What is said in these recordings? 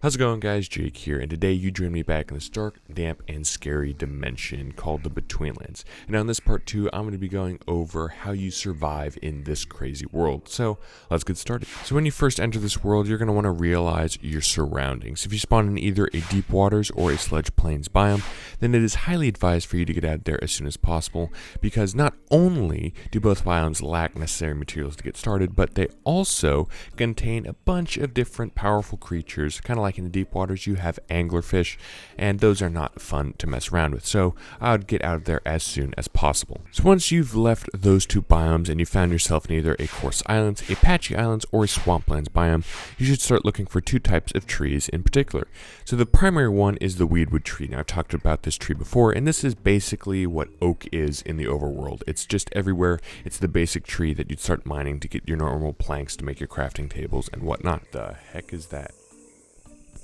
How's it going, guys? Jake here, and today you join me back in this dark, damp, and scary dimension called the Betweenlands. And now in this part 2, I'm going to be going over how you survive in this crazy world. So let's get started. So when you first enter this world, you're going to want to realize your surroundings. If you spawn in either a deep waters or a sludge plains biome, then it is highly advised for you to get out of there as soon as possible, because not only do both biomes lack necessary materials to get started, but they also contain a bunch of different powerful creatures, kind of like in the deep waters, you have anglerfish, and those are not fun to mess around with. So I would get out of there as soon as possible. So once you've left those two biomes and you found yourself in either a coarse islands, a patchy islands, or a swamplands biome, you should start looking for two types of trees in particular. So the primary one is the weedwood tree. Now I've talked about this tree before, and this is basically what oak is in the overworld. It's just everywhere. It's the basic tree that you'd start mining to get your normal planks to make your crafting tables and whatnot. The heck is that?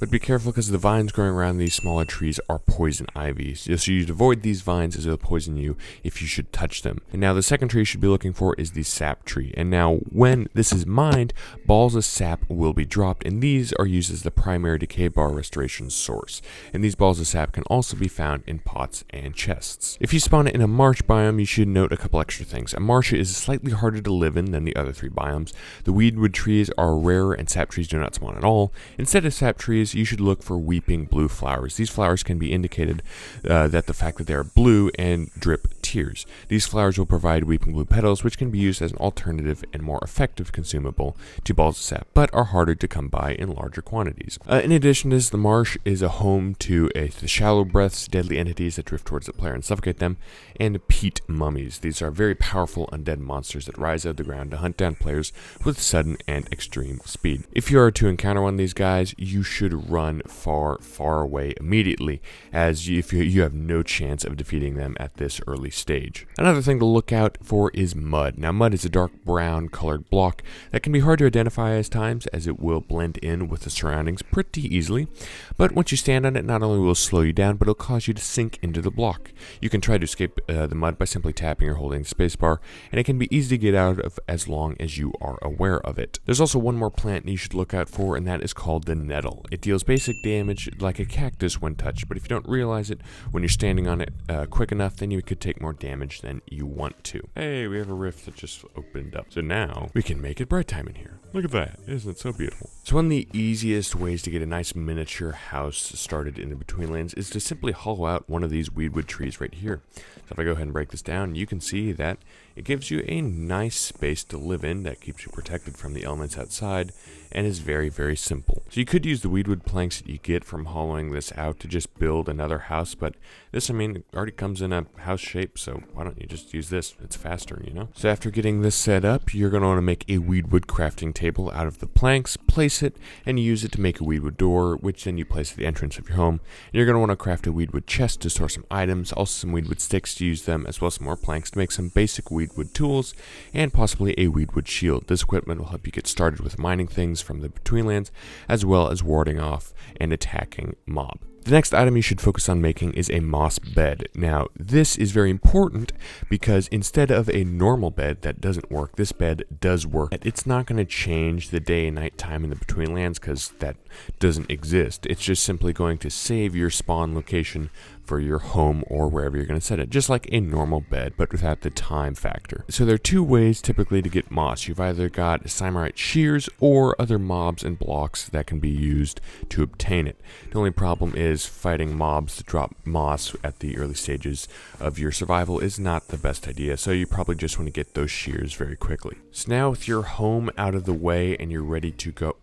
But be careful, because the vines growing around these smaller trees are poison ivy. So you'd avoid these vines as they'll poison you if you should touch them. And now the second tree you should be looking for is the sap tree. And now when this is mined, balls of sap will be dropped, and these are used as the primary decay bar restoration source. And these balls of sap can also be found in pots and chests. If you spawn in a marsh biome, you should note a couple extra things. A marsh is slightly harder to live in than the other three biomes. The weedwood trees are rarer, and sap trees do not spawn at all. Instead of sap trees, you should look for weeping blue flowers. These flowers can be indicated that the fact that they are blue and drip tears. These flowers will provide weeping blue petals, which can be used as an alternative and more effective consumable to balls of sap, but are harder to come by in larger quantities. In addition to this, the marsh is a home to the shallow breaths, deadly entities that drift towards the player and suffocate them, and peat mummies. These are very powerful undead monsters that rise out of the ground to hunt down players with sudden and extreme speed. If you are to encounter one of these guys, you should run far away immediately, as you have no chance of defeating them at this early stage. Another thing to look out for is mud. Now mud is a dark brown colored block that can be hard to identify at times, as it will blend in with the surroundings pretty easily, but once you stand on it, not only will it slow you down, but it'll cause you to sink into the block. You can try to escape the mud by simply tapping or holding the spacebar, and it can be easy to get out of as long as you are aware of it. There's also one more plant you should look out for, and that is called the nettle. It deals basic damage like a cactus when touched, but if you don't realize it when you're standing on it quick enough, then you could take more damage than you want to. Hey, we have a rift that just opened up, so now we can make it bright time in here. Look at that. Isn't it so beautiful? So one of the easiest ways to get a nice miniature house started in the Betweenlands is to simply hollow out one of these weedwood trees right here. So if I go ahead and break this down, you can see that it gives you a nice space to live in that keeps you protected from the elements outside, and is very simple. So you could use the weedwood planks that you get from hollowing this out to just build another house, but this, it already comes in a house shape, so why don't you just use this? It's faster, you know? So after getting this set up, you're going to want to make a weedwood crafting table out of the planks, place it, and use it to make a weedwood door, which then you place at the entrance of your home. And you're going to want to craft a weedwood chest to store some items, also some weedwood sticks to use them, as well as some more planks to make some basic weedwood tools, and possibly a weedwood shield. This equipment will help you get started with mining things from the Betweenlands, as well as warding off and attacking mob. The next item you should focus on making is a moss bed. Now, this is very important because instead of a normal bed that doesn't work, this bed does work. It's not going to change the day and night time in the Betweenlands, because that doesn't exist. It's just simply going to save your spawn location for your home or wherever you're going to set it, just like a normal bed, but without the time factor. So there are two ways typically to get moss. You've either got Symarite shears or other mobs and blocks that can be used to obtain it. The only problem is fighting mobs to drop moss at the early stages of your survival is not the best idea, so you probably just want to get those shears very quickly. So now with your home out of the way and you're ready to go,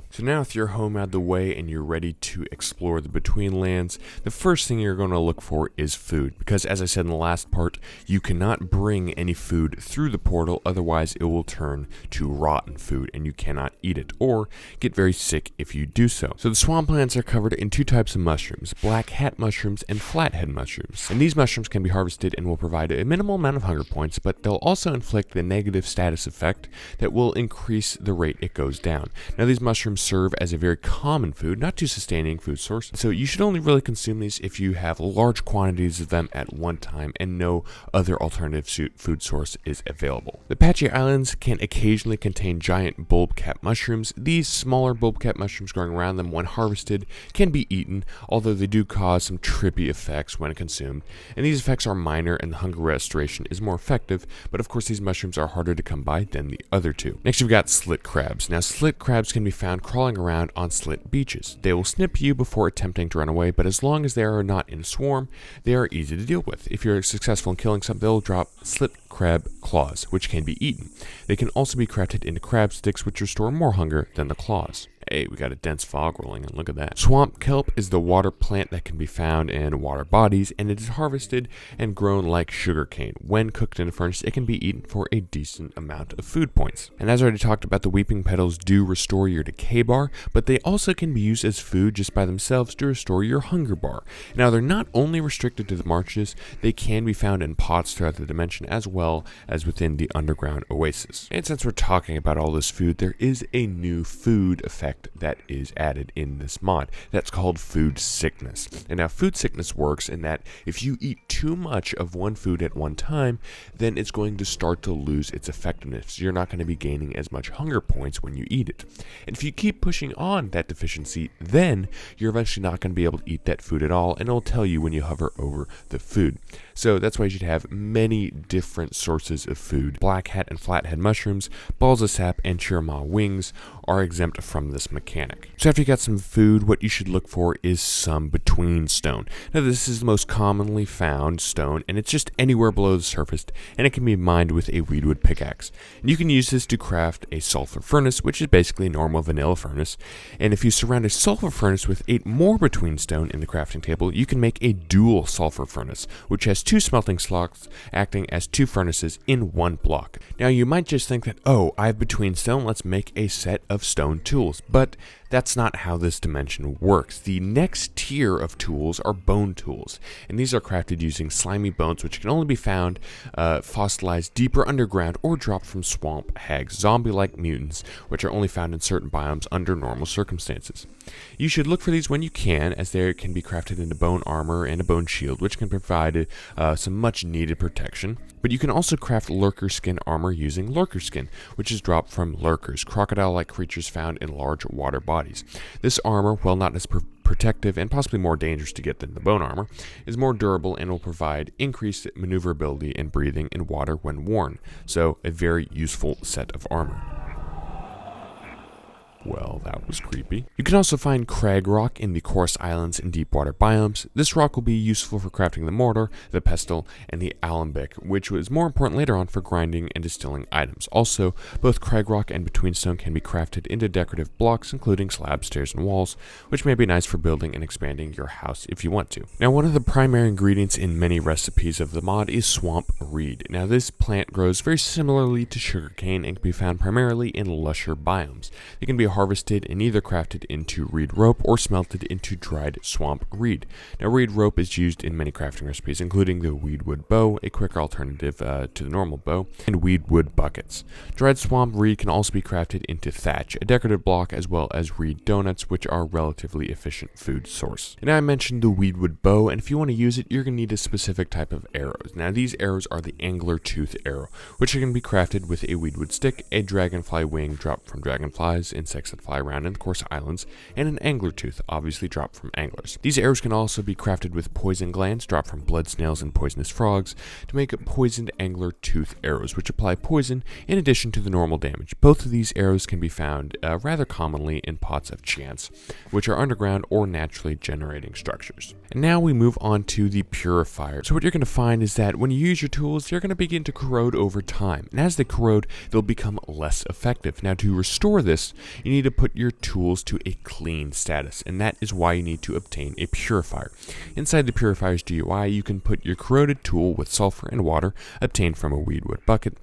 So now with your home out of the way and you're ready to explore the Betweenlands, the first thing you're going to look for is food, because as I said in the last part, you cannot bring any food through the portal, otherwise it will turn to rotten food and you cannot eat it, or get very sick if you do so. So the swamplands are covered in two types of mushrooms, black hat mushrooms and flathead mushrooms. And these mushrooms can be harvested and will provide a minimal amount of hunger points, but they'll also inflict the negative status effect that will increase the rate it goes down. Now these mushrooms serve as a very common food, not too sustaining food source, so you should only really consume these if you have large quantities of them at one time and no other alternative food source is available. The patchy islands can occasionally contain giant bulb cap mushrooms. These smaller bulb cap mushrooms growing around them when harvested can be eaten, although they do cause some trippy effects when consumed, and these effects are minor and the hunger restoration is more effective, but of course these mushrooms are harder to come by than the other two. Next you've got slit crabs. Now slit crabs can be found crawling around on slit beaches. They will snip you before attempting to run away, but as long as they are not in a swarm, they are easy to deal with. If you're successful in killing some, they'll drop slit crab claws, which can be eaten. They can also be crafted into crab sticks, which restore more hunger than the claws. Hey, we got a dense fog rolling in, look at that. Swamp kelp is the water plant that can be found in water bodies, and it is harvested and grown like sugarcane. When cooked in a furnace, it can be eaten for a decent amount of food points. And as I already talked about, the weeping petals do restore your decay bar, but they also can be used as food just by themselves to restore your hunger bar. Now, they're not only restricted to the marshes, they can be found in pots throughout the dimension as well as within the underground oasis. And since we're talking about all this food, there is a new food effect that is added in this mod. That's called food sickness. And now food sickness works in that if you eat too much of one food at one time, then it's going to start to lose its effectiveness. You're not going to be gaining as much hunger points when you eat it. And if you keep pushing on that deficiency, then you're eventually not going to be able to eat that food at all, and it'll tell you when you hover over the food. So that's why you should have many different sources of food. Black hat and flathead mushrooms, balls of sap, and chirama wings are exempt from this mechanic. So after you got some food, what you should look for is some between stone. Now this is the most commonly found stone, and it's just anywhere below the surface, and it can be mined with a weedwood pickaxe. And you can use this to craft a sulfur furnace, which is basically a normal vanilla furnace. And if you surround a sulfur furnace with 8 more between stone in the crafting table, you can make a dual sulfur furnace, which has 2 smelting slots acting as 2 furnaces in one block. Now you might just think that, oh, I have between stone, let's make a set of stone tools, but that's not how this dimension works. The next tier of tools are bone tools, and these are crafted using slimy bones, which can only be found fossilized deeper underground or dropped from swamp hags, zombie-like mutants, which are only found in certain biomes under normal circumstances. You should look for these when you can, as they can be crafted into bone armor and a bone shield, which can provide some much needed protection. But you can also craft lurker skin armor using lurker skin, which is dropped from lurkers, crocodile-like creatures found in large water bodies. This armor, while not as protective and possibly more dangerous to get than the bone armor, is more durable and will provide increased maneuverability and breathing in water when worn. So a very useful set of armor. Well, that was creepy. You can also find crag rock in the coarse islands and deep water biomes. This rock will be useful for crafting the mortar, the pestle, and the alembic, which was more important later on for grinding and distilling items. Also, both crag rock and between stone can be crafted into decorative blocks, including slabs, stairs, and walls, which may be nice for building and expanding your house if you want to. Now, one of the primary ingredients in many recipes of the mod is swamp reed. Now, this plant grows very similarly to sugarcane and can be found primarily in lusher biomes. It can be harvested and either crafted into reed rope or smelted into dried swamp reed. Now, reed rope is used in many crafting recipes, including the weedwood bow, a quicker alternative to the normal bow, and weedwood buckets. Dried swamp reed can also be crafted into thatch, a decorative block, as well as reed donuts, which are a relatively efficient food source. And now I mentioned the weedwood bow, and if you want to use it, you're going to need a specific type of arrows. Now, these arrows are the angler tooth arrow, which can be crafted with a weedwood stick, a dragonfly wing dropped from dragonflies, insects that fly around in the coarse islands, and an angler tooth, obviously dropped from anglers. These arrows can also be crafted with poison glands dropped from blood snails and poisonous frogs to make poisoned angler tooth arrows, which apply poison in addition to the normal damage. Both of these arrows can be found rather commonly in pots of chance, which are underground or naturally generating structures. And now we move on to the purifier. So what you're going to find is that when you use your tools, they're going to begin to corrode over time, and as they corrode, they'll become less effective. Now, to restore this, you need to put your tools to a clean status, and that is why you need to obtain a purifier. Inside the purifier's GUI, you can put your corroded tool with sulfur and water obtained from a weedwood bucket.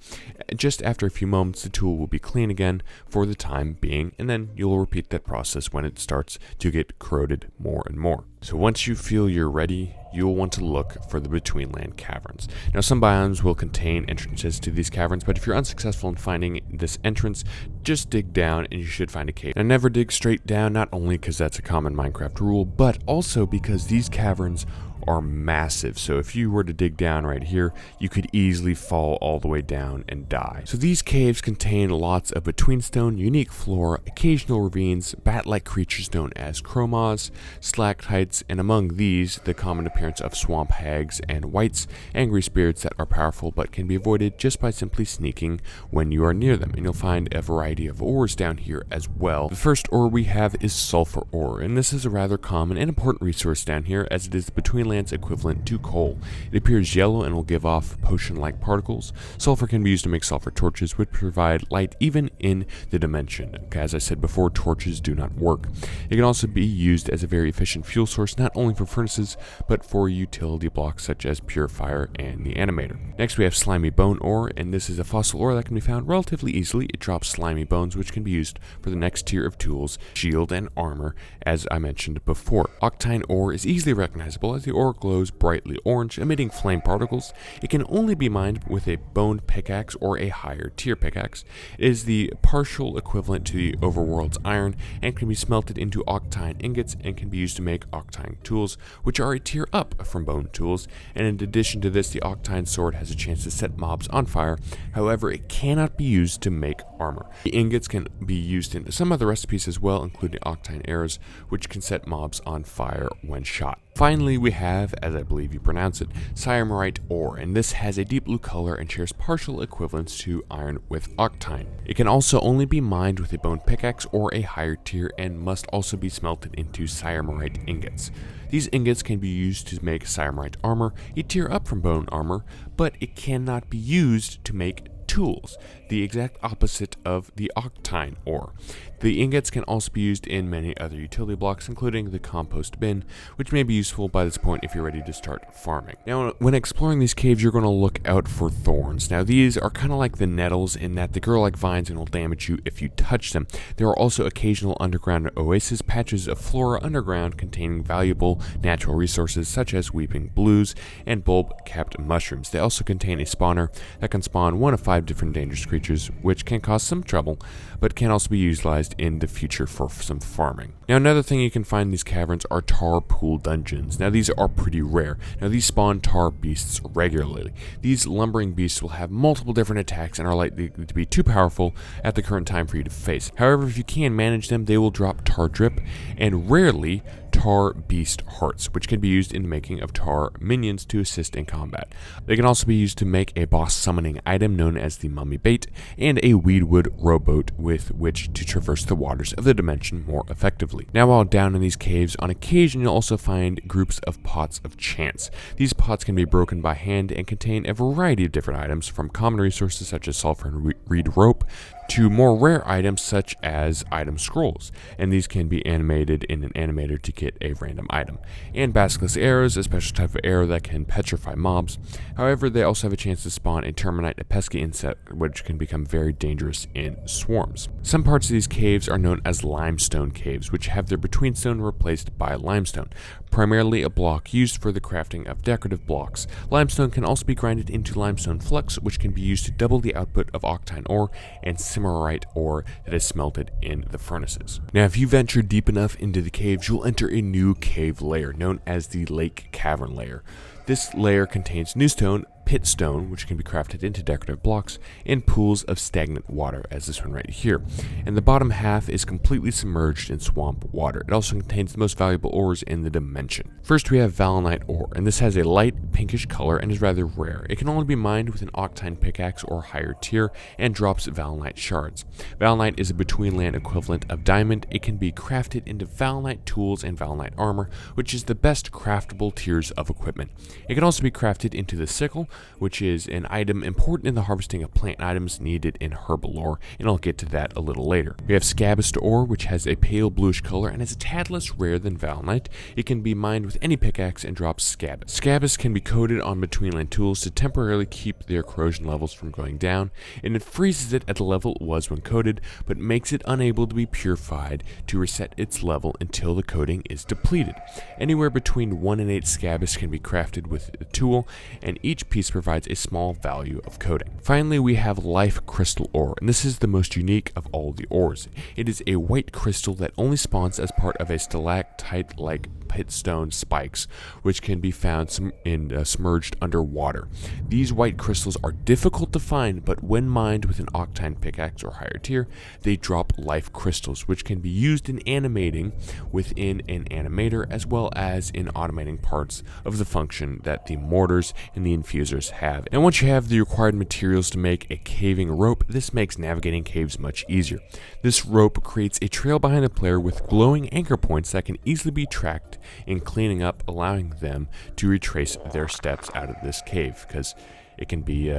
Just after a few moments, the tool will be clean again for the time being, and then you'll repeat that process when it starts to get corroded more and more. So once you feel you're ready, you'll want to look for the Betweenland caverns. Now, some biomes will contain entrances to these caverns, but if you're unsuccessful in finding this entrance, just dig down and you should find a cave. Now, never dig straight down, not only because that's a common Minecraft rule, but also because these caverns are massive. So if you were to dig down right here, you could easily fall all the way down and die. So these caves contain lots of betweenstone, unique flora, occasional ravines, bat-like creatures known as chromas, stalactites, and among these, the common appearance of swamp hags and wights, angry spirits that are powerful but can be avoided just by simply sneaking when you are near them. And you'll find a variety of ores down here as well. The first ore we have is sulfur ore, and this is a rather common and important resource down here as it is the Betweenlands equivalent to coal. It appears yellow and will give off potion-like particles. Sulfur can be used to make sulfur torches, which provide light even in the dimension. As I said before, torches do not work. It can also be used as a very efficient fuel source, not only for furnaces, but for utility blocks such as purifier and the animator. Next we have slimy bone ore, and this is a fossil ore that can be found relatively easily. It drops slimy bones, which can be used for the next tier of tools, shield, and armor, as I mentioned before. Octine ore is easily recognizable as the ore glows brightly orange, emitting flame particles. It can only be mined with a bone pickaxe or a higher tier pickaxe. It is the partial equivalent to the overworld's iron and can be smelted into octine ingots and can be used to make octine tools, which are a tier up from bone tools. And in addition to this, the octine sword has a chance to set mobs on fire. However, it cannot be used to make armor. The ingots can be used in some other recipes as well, including octine arrows, which can set mobs on fire when shot. Finally, we have, as I believe you pronounce it, syremerite ore, and this has a deep blue color and shares partial equivalence to iron with octine. It can also only be mined with a bone pickaxe or a higher tier and must also be smelted into syremerite ingots. These ingots can be used to make syremerite armor, a tier up from bone armor, but it cannot be used to make tools, the exact opposite of the octine ore. The ingots can also be used in many other utility blocks, including the compost bin, which may be useful by this point if you're ready to start farming. Now, when exploring these caves, you're going to look out for thorns. Now, these are kind of like the nettles in that they grow like vines and will damage you if you touch them. There are also occasional underground oases, patches of flora underground containing valuable natural resources such as weeping blues and bulb-capped mushrooms. They also contain a spawner that can spawn 1 of 5 different dangerous creatures, which can cause some trouble, but can also be utilized in the future for some farming. Now, another thing you can find in these caverns are tar pool dungeons. Now, these are pretty rare. Now, these spawn tar beasts regularly. These lumbering beasts will have multiple different attacks and are likely to be too powerful at the current time for you to face. However, if you can manage them, they will drop tar drip and rarely tar beast hearts, which can be used in the making of tar minions to assist in combat. They can also be used to make a boss summoning item known as the mummy bait and a weedwood rowboat with which to traverse the waters of the dimension more effectively. Now, while down in these caves, on occasion you'll also find groups of pots of chance. These pots can be broken by hand and contain a variety of different items, from common resources such as sulfur and reed rope to more rare items such as item scrolls, and these can be animated in an animator to get a random item. And basilisk arrows, a special type of arrow that can petrify mobs. However, they also have a chance to spawn a terminite, a pesky insect, which can become very dangerous in swarms. Some parts of these caves are known as limestone caves, which have their betweenstone replaced by limestone, primarily a block used for the crafting of decorative blocks. Limestone can also be grinded into limestone flux, which can be used to double the output of octine ore and simerite ore that is smelted in the furnaces. Now, if you venture deep enough into the caves, you'll enter a new cave layer known as the Lake Cavern layer. This layer contains new stone, pit stone, which can be crafted into decorative blocks, and pools of stagnant water, as this one right here. And the bottom half is completely submerged in swamp water. It also contains the most valuable ores in the dimension. First, we have valonite ore, and this has a light pinkish color and is rather rare. It can only be mined with an octine pickaxe or higher tier and drops valonite shards. Valonite is a betweenland equivalent of diamond. It can be crafted into valonite tools and valonite armor, which is the best craftable tiers of equipment. It can also be crafted into the sickle, which is an item important in the harvesting of plant items needed in herbal lore, and I'll get to that a little later. We have scabist ore, which has a pale bluish color and is a tad less rare than valonite. It can be mined with any pickaxe and drops scabist. Scabist can be coated on betweenland tools to temporarily keep their corrosion levels from going down, and it freezes it at the level it was when coated, but makes it unable to be purified to reset its level until the coating is depleted. Anywhere between 1 and 8 scabist can be crafted with a tool, and each piece provides a small value of coating. Finally, we have life crystal ore, and this is the most unique of all the ores. It is a white crystal that only spawns as part of a stalactite-like pitstone spikes, which can be found submerged underwater. These white crystals are difficult to find, but when mined with an octine pickaxe or higher tier, they drop life crystals, which can be used in animating within an animator, as well as in automating parts of the function that the mortars and the infusers have. And once you have the required materials to make a caving rope, this makes navigating caves much easier. This rope creates a trail behind the player with glowing anchor points that can easily be tracked in cleaning up, allowing them to retrace their steps out of this cave, because it can be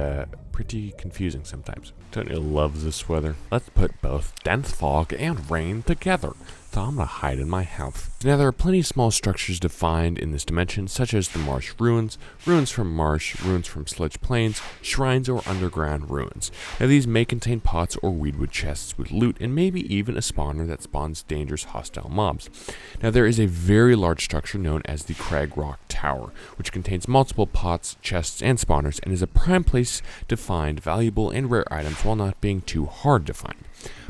pretty confusing sometimes. Don't you love this weather? Let's put both dense fog and rain together. So I'm gonna hide in my house. Now there are plenty of small structures defined in this dimension, such as the marsh ruins, ruins from marsh, ruins from sludge plains, shrines, or underground ruins. Now these may contain pots or weedwood chests with loot, and maybe even a spawner that spawns dangerous hostile mobs. Now there is a very large structure known as the Crag Rock Tower, which contains multiple pots, chests, and spawners, and is a prime place to find valuable and rare items while not being too hard to find.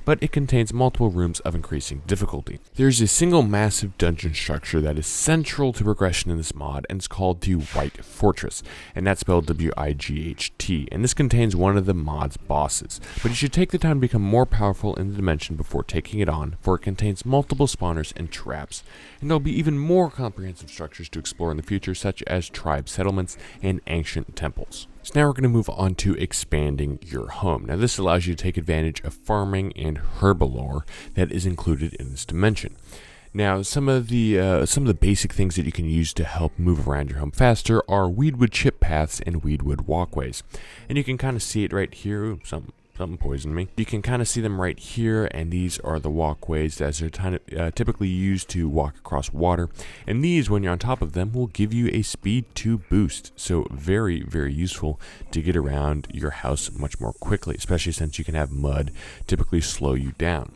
But it contains multiple rooms of increasing difficulty. There's a single massive dungeon structure that is central to progression in this mod, and it's called the White Fortress, and that's spelled W-I-G-H-T, and this contains one of the mod's bosses. But you should take the time to become more powerful in the dimension before taking it on, for it contains multiple spawners and traps, and there'll be even more comprehensive structures to explore in the future, such as tribe settlements and ancient temples. So now we're going to move on to expanding your home. Now this allows you to take advantage of farming and herbalore that is included in this dimension. Now some of the basic things that you can use to help move around your home faster are weedwood chip paths and weedwood walkways. And you can kind of see it right here. Ooh, something poisoned me. You can kind of see them right here, and these are the walkways that are typically used to walk across water. And these, when you're on top of them, will give you a speed 2 boost. So very, very useful to get around your house much more quickly, especially since you can have mud typically slow you down.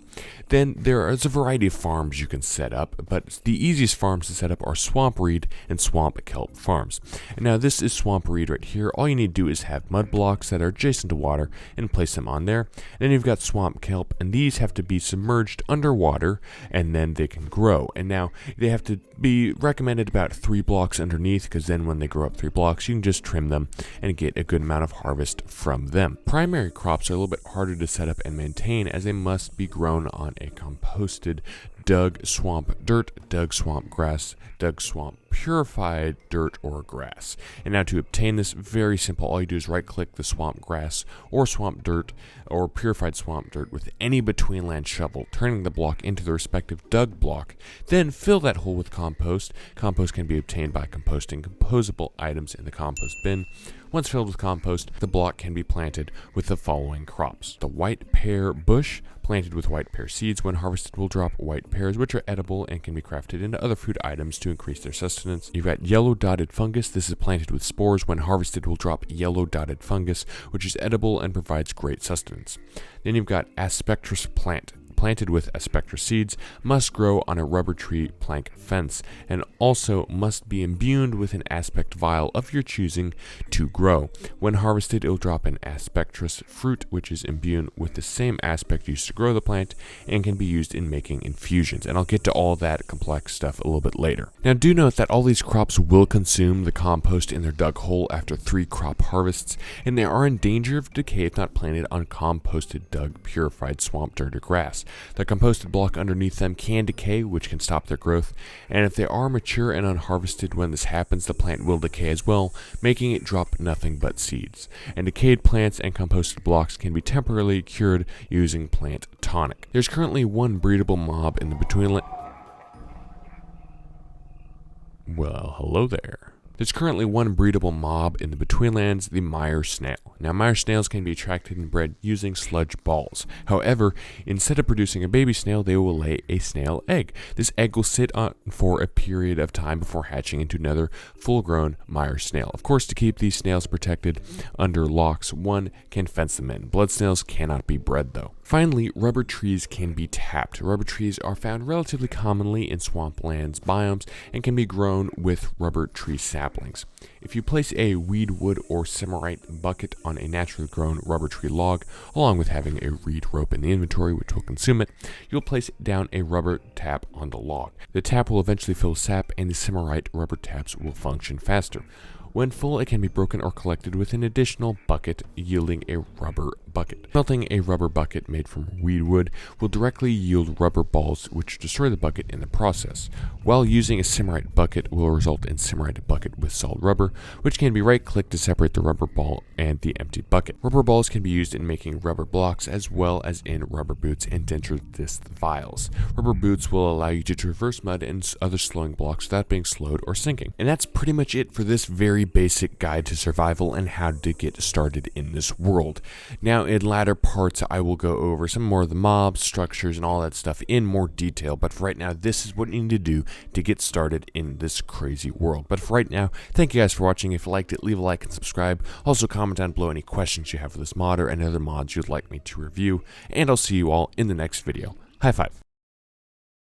Then there is a variety of farms you can set up, but the easiest farms to set up are swamp reed and swamp kelp farms. And now this is swamp reed right here. All you need to do is have mud blocks that are adjacent to water and place them on there. And then you've got swamp kelp, and these have to be submerged underwater, and then they can grow. And now they have to be recommended about 3 blocks underneath, because then when they grow up 3 blocks, you can just trim them and get a good amount of harvest from them. Primary crops are a little bit harder to set up and maintain, as they must be grown on a composted dug swamp dirt, dug swamp grass, dug swamp purified dirt or grass. And now to obtain this, very simple. All you do is right click the swamp grass or swamp dirt or purified swamp dirt with any Betweenlands shovel, turning the block into the respective dug block. Then fill that hole with compost. Compost can be obtained by composting composable items in the compost bin. Once filled with compost, the block can be planted with the following crops. The white pear bush, planted with white pear seeds. When harvested, will drop white pears, which are edible and can be crafted into other food items to increase their sustenance. You've got yellow dotted fungus. This is planted with spores. When harvested, will drop yellow dotted fungus, which is edible and provides great sustenance. Then you've got aspectrus plant, planted with aspectrus seeds, must grow on a rubber tree plank fence, and also must be imbued with an aspect vial of your choosing to grow. When harvested, it will drop an aspectrus fruit, which is imbued with the same aspect used to grow the plant and can be used in making infusions. And I'll get to all that complex stuff a little bit later. Now do note that all these crops will consume the compost in their dug hole after 3 crop harvests, and they are in danger of decay if not planted on composted, dug, purified swamp dirt or grass. The composted block underneath them can decay, which can stop their growth, and if they are mature and unharvested when this happens, the plant will decay as well, making it drop nothing but seeds. And decayed plants and composted blocks can be temporarily cured using plant tonic. There's currently one breedable mob in the Betweenlands. Well, hello there. There's currently one breedable mob in the Betweenlands, the mire snail. Now, mire snails can be attracted and bred using sludge balls. However, instead of producing a baby snail, they will lay a snail egg. This egg will sit on for a period of time before hatching into another full-grown mire snail. Of course, to keep these snails protected under locks, one can fence them in. Blood snails cannot be bred, though. Finally, rubber trees can be tapped. Rubber trees are found relatively commonly in swamplands biomes and can be grown with rubber tree saplings. If you place a weed wood or Cimarite bucket on a naturally grown rubber tree log, along with having a reed rope in the inventory which will consume it, you'll place down a rubber tap on the log. The tap will eventually fill with sap and the Cimarite rubber taps will function faster. When full, it can be broken or collected with an additional bucket, yielding a rubber bucket. Melting a rubber bucket made from weed wood will directly yield rubber balls which destroy the bucket in the process, while using a Cimarite bucket will result in Cimarite bucket with solid rubber, which can be right-clicked to separate the rubber ball and the empty bucket. Rubber balls can be used in making rubber blocks as well as in rubber boots and denture disc vials. Rubber boots will allow you to traverse mud and other slowing blocks without being slowed or sinking. And that's pretty much it for this very basic guide to survival and how to get started in this world. Now, in latter parts, I will go over some more of the mobs, structures, and all that stuff in more detail, but for right now, this is what you need to do to get started in this crazy world. But for right now, thank you guys for watching. If you liked it, leave a like and subscribe. Also, comment down below any questions you have for this mod or any other mods you'd like me to review, and I'll see you all in the next video. High five.